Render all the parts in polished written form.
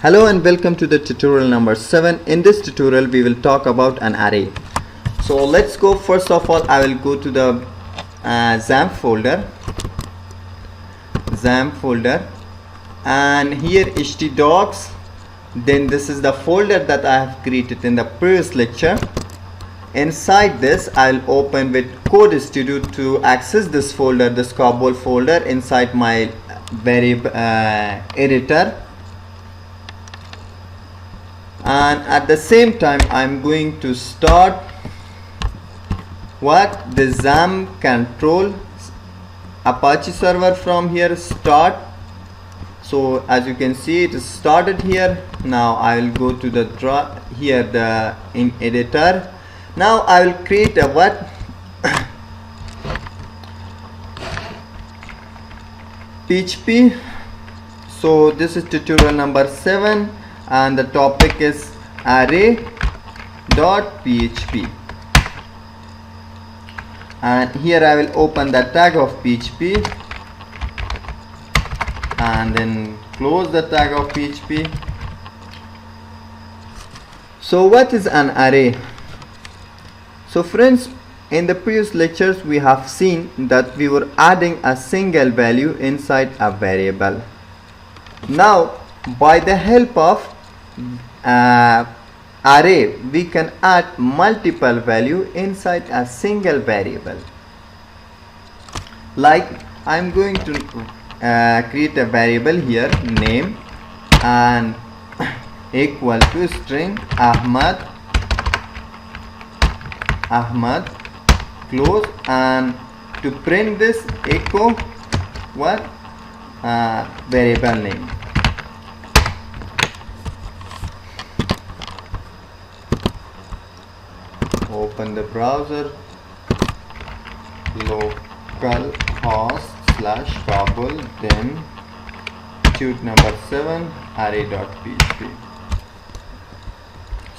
Hello and welcome to the tutorial number 7. In this tutorial we will talk about an array. So let's go. First of all, I will go to the XAMPP folder, and here htdocs. Then this is the folder that I have created in the previous lecture. Inside this I'll open with Code Studio to access this folder, this Kabul folder, inside my variable editor. And at the same time I'm going to start the XAMPP control Apache server from here. Start. So as you can see, it is started here. Now I will go to the in editor. Now I will create a PHP. So this is tutorial number 7 and the topic is array.php, and here I will open the tag of PHP and then close the tag of PHP. So what is an array? So friends, in the previous lectures we have seen that we were adding a single value inside a variable. Now by the help of array we can add multiple value inside a single variable. Like I'm going to create a variable here, name, and equal to string Ahmad, close, and to print this echo variable name. Open the browser, localhost/Kabul, then tut number 7 array.php.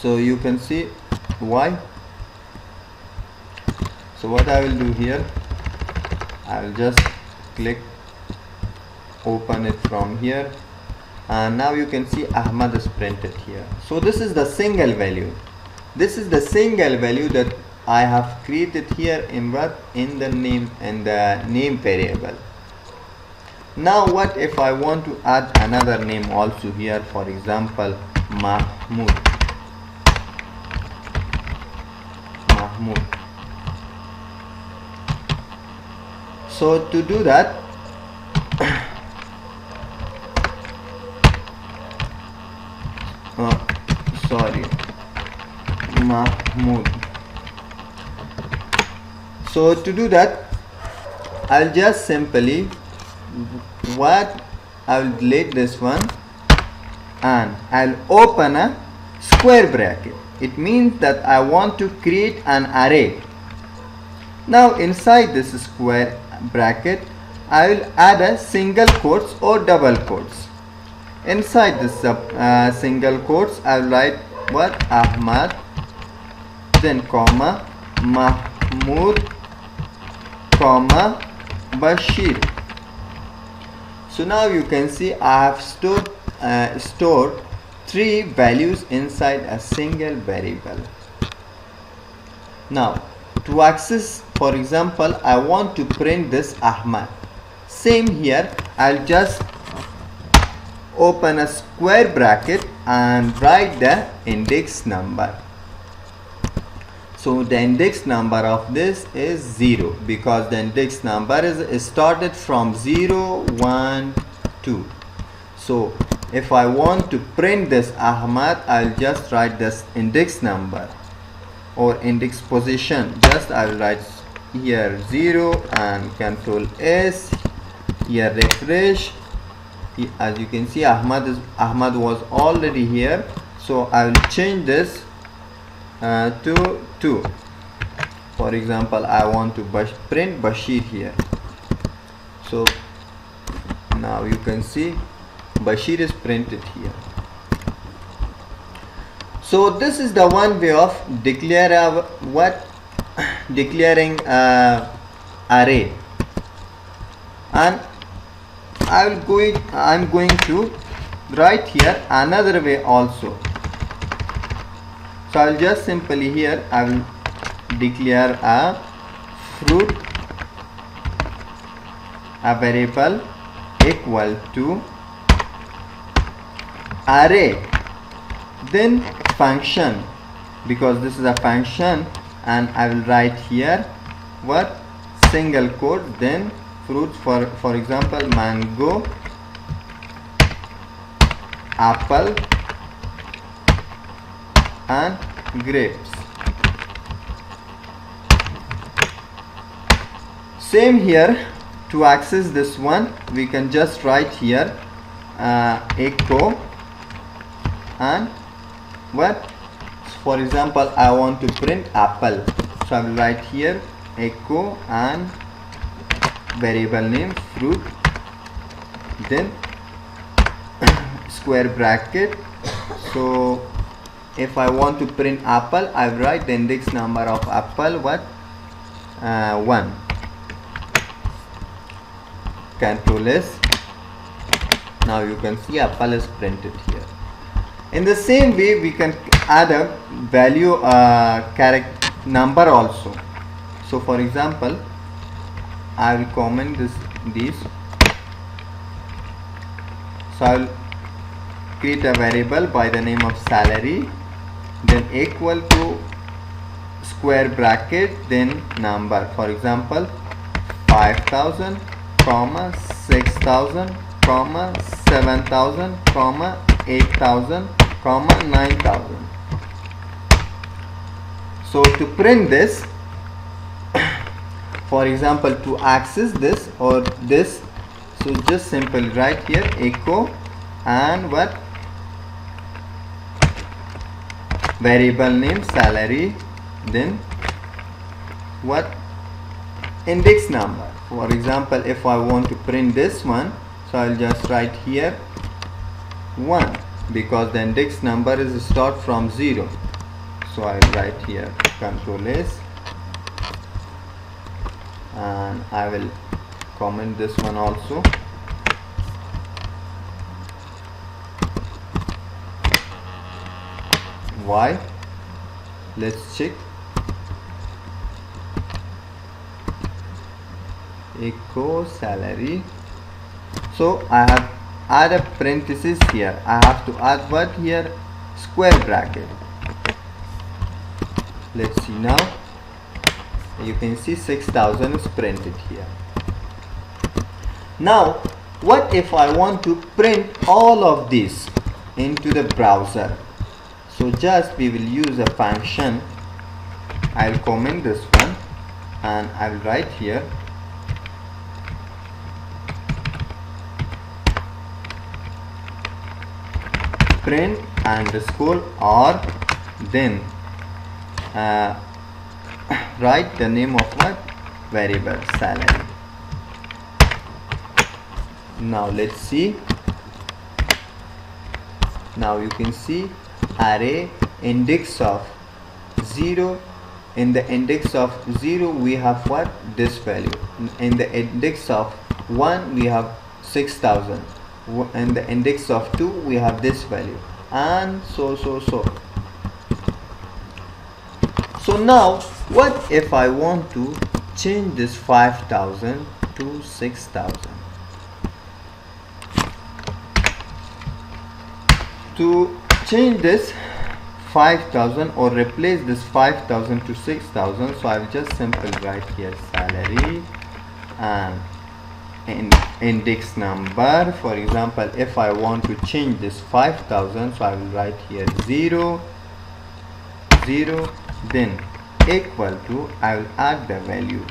So you can see why. So what I will do here, I will just click open it from here, and now you can see Ahmad is printed here. So this is the single value. This is the single value that I have created here in the name variable. Now what if I want to add another name also here, for example Mahmoud. So to do that, Mahmoud. So to do that, I'll just simply I'll delete this one and I'll open a square bracket. It means that I want to create an array. Now inside this square bracket I will add a single quotes or double quotes. Inside this single quotes I will write Ahmad, then comma Mahmoud, comma Bashir. So now you can see I have stored 3 values inside a single variable. Now to access, for example, I want to print this Ahmad. Same here, I'll just open a square bracket and write the index number. So the index number of this is 0 because the index number is started from 0, 1, 2. So if I want to print this Ahmad, I'll just write this index number or index position. Just I will write here 0 and Control S, here refresh. As you can see, Ahmad was already here, so I will change this to 2. For example, I want to print Bashir here. So now you can see Bashir is printed here. So this is the one way of declaring array, and I'm going to write here another way also. So I will just simply here I will declare a fruit, a variable equal to array, then function, because this is a function, and I will write here what, single quote, then fruits, for example mango, apple and grapes. Same here, to access this one we can just write here echo, and what, for example I want to print apple, so I will write here echo and variable name fruit, then square bracket. So if I want to print apple, I will write the index number of apple, what, 1. Control S. Now you can see apple is printed here. In the same way we can add a value character number also. So for example I will comment these. So I will create a variable by the name of salary, then equal to square bracket, then number, for example 5,000, comma 6,000, comma 7,000, comma 8,000, comma 9,000. So to print this, for example to access this or this, so just simply write here echo and what, variable name salary, then what, index number. For example if I want to print this one, so I'll just write here 1, because the index number is start from 0. So I'll write here Control S, and I will comment this one also. Why? Let's check. Echo salary. So I have add a parenthesis here. I have to add what here, square bracket. Let's see now. You can see 6,000 is printed here. Now what if I want to print all of this into the browser? So just we will use a function. I will comment this one and I will write here print underscore or, then write the name of what, variable salary. Now let's see. Now you can see array index of 0. In the index of 0 we have what, this value. In the index of 1 we have 6,000. In the index of 2 we have this value, and so. So now what if I want to change this 5,000 to 6,000? To change this 5,000 or replace this 5,000 to 6,000, so I will just simply write here salary and index number. For example if I want to change this 5,000, so I will write here 0 0, then equal to, I will add the value.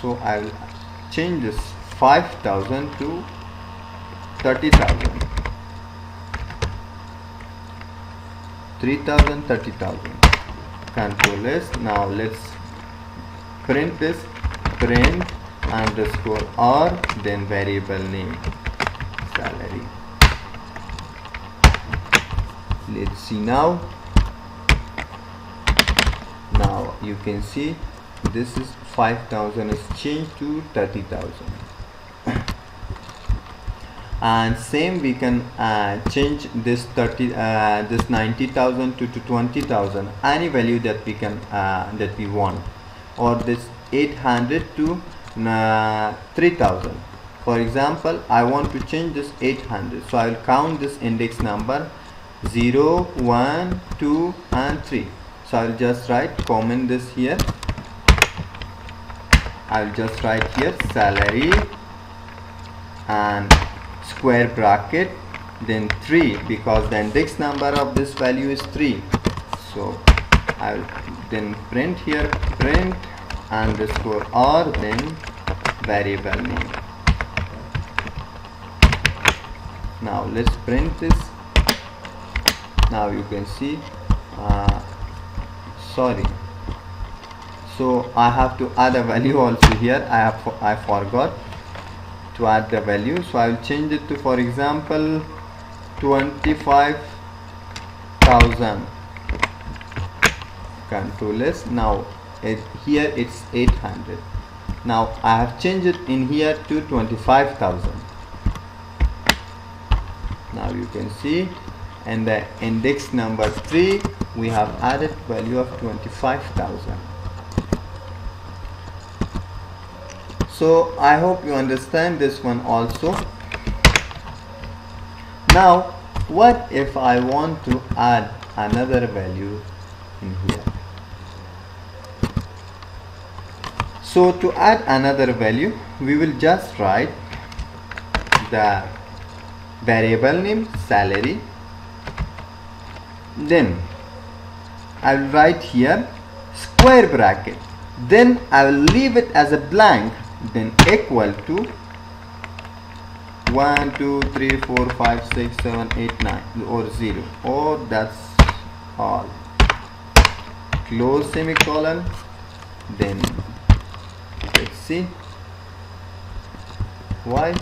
So I will change this 5,000 to 30,000, 3,000, 30,000. Control S. Now let's print this, print underscore or, then variable name salary. Let's see now. Now you can see this is 5,000 is changed to 30,000. and same we can change this 90,000 to 20,000, any value that we can that we want, or this 800 to 3,000. For example, I want to change this 800, so I will count this index number 0, 1, 2 and 3. So I will just write, comment this here. I will just write here salary and square bracket, then 3, because the index number of this value is 3. So I will then print here, print underscore or, then variable name. Now let's print this. Now you can see sorry, so I have to add a value also here. I forgot to add the value, so I will change it to, for example, 25,000. Control S. Now here it's 800. Now I have changed it in here to 25,000. Now you can see, and the index number 3 we have added value of 25,000. So I hope you understand this one also. Now what if I want to add another value in here? So to add another value, we will just write the variable name salary, then I will write here square bracket, then I will leave it as a blank, then equal to 1 2 3 4 5 6 7 8 9 or 0, or that's all, close semicolon. Then let's see why,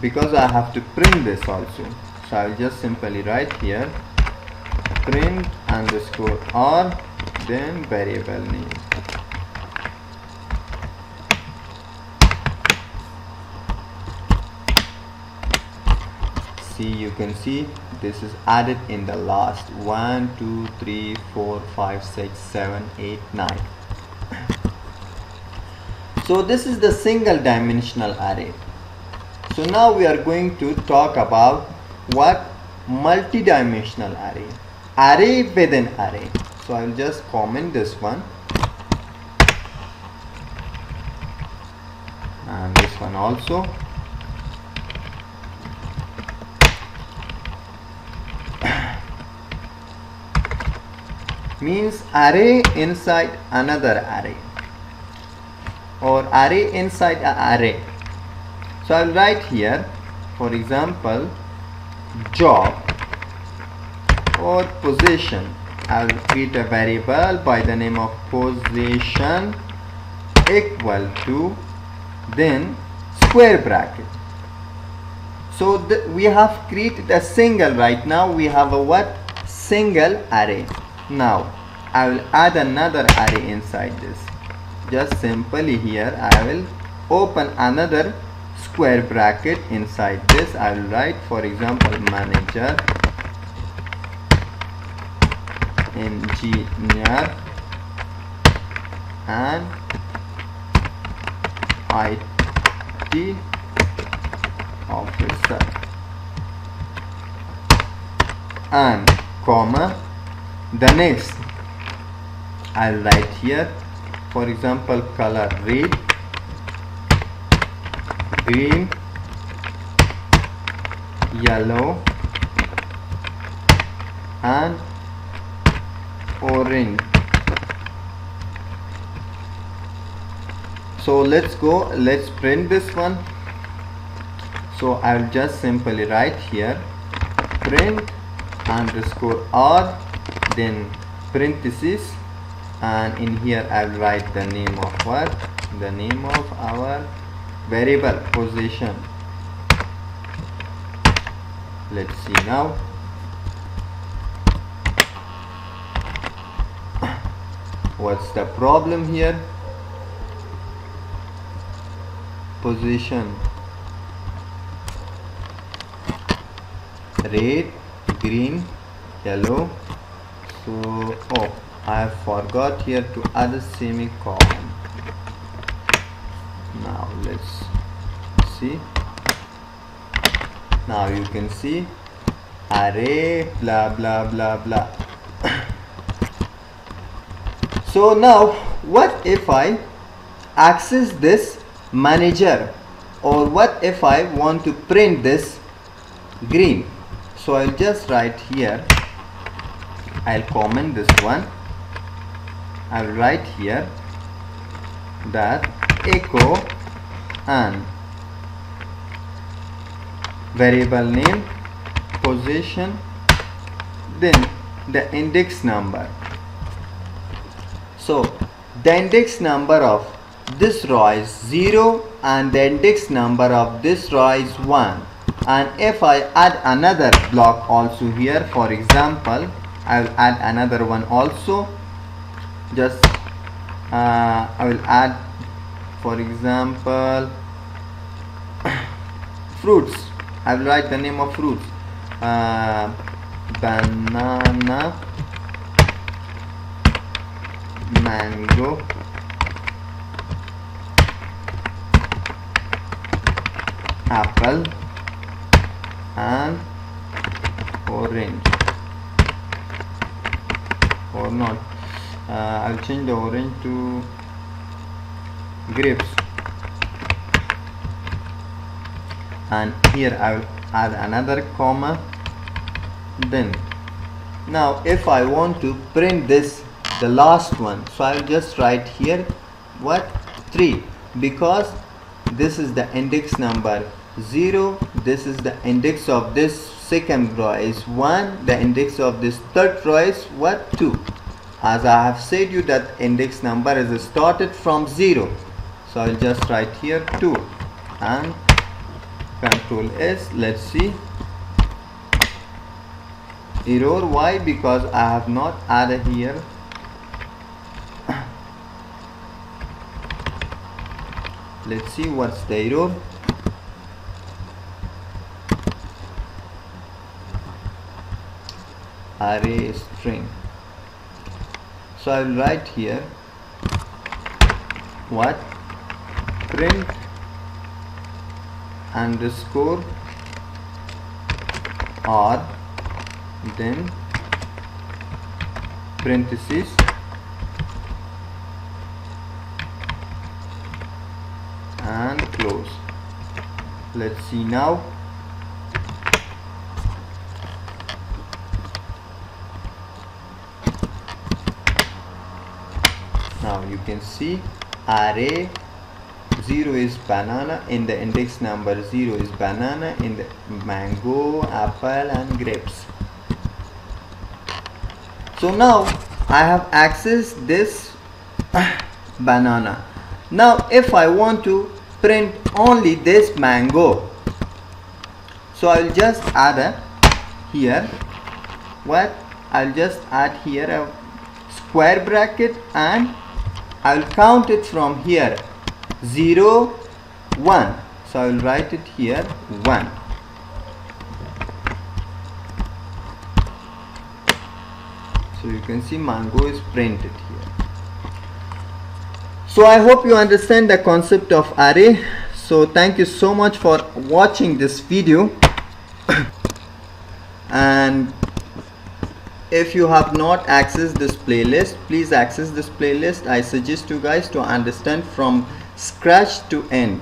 because I have to print this also. So I will just simply write here print underscore or, then variable name. See, you can see this is added in the last 1 2 3 4 5 6 7 8 9. So this is the single dimensional array. So now we are going to talk about what multidimensional array, array within array. So I will just comment this one and this one also. Means array inside another array, or array inside an array. So I'll write here, for example, job or position. I will create a variable by the name of position equal to, then square bracket. So we have created a single, right now we have a what? Single array. Now I will add another array inside this. Just simply here I will open another square bracket inside this. I will write, for example, manager, engineer and IT officer, and comma. The next I'll write here, for example, color red, green, yellow and orange. So let's go, let's print this one. So I'll just simply write here print underscore r, then parenthesis, and in here I'll write the name of what? The name of our variable position. Let's see now. What's the problem here? Position. red, green, yellow. So I forgot here to add a semicolon. Now let's see. Now you can see array blah blah blah blah. So now what if I access this manager, or what if I want to print this green? So I'll just write here, I'll comment this one, I'll write here that echo and variable name, position, then the index number. So the index number of this row is 0 and the index number of this row is 1. And if I add another block also here, for example, I will add another one also. Just I will add, for example, fruits. I will write the name of fruits, banana, mango, apple and orange, or not, I'll change the orange to grapes, and here I will add another comma. Then now if I want to print this, the last one, so I will just write here what, 3, because this is the index number 0, this is the index of this second row is 1, the index of this third row is what, 2. As I have said you that index number is started from 0, so I will just write here 2 and Control S. Let's see, error. Why? Because I have not added here let's see what's the error. Array string. So I will write here what, print underscore or, then parenthesis and close. Let's see now. Now you can see array 0 is banana, in the index number 0 is banana, in the mango, apple and grapes. So now I have accessed this banana. Now if I want to print only this mango, so I will just add here what, I'll just add here a square bracket and I will count it from here 0, 1. So I will write it here 1. So you can see mango is printed here. So I hope you understand the concept of array. So thank you so much for watching this video. And if you have not accessed this playlist, please access this playlist. I suggest you guys to understand from scratch to end.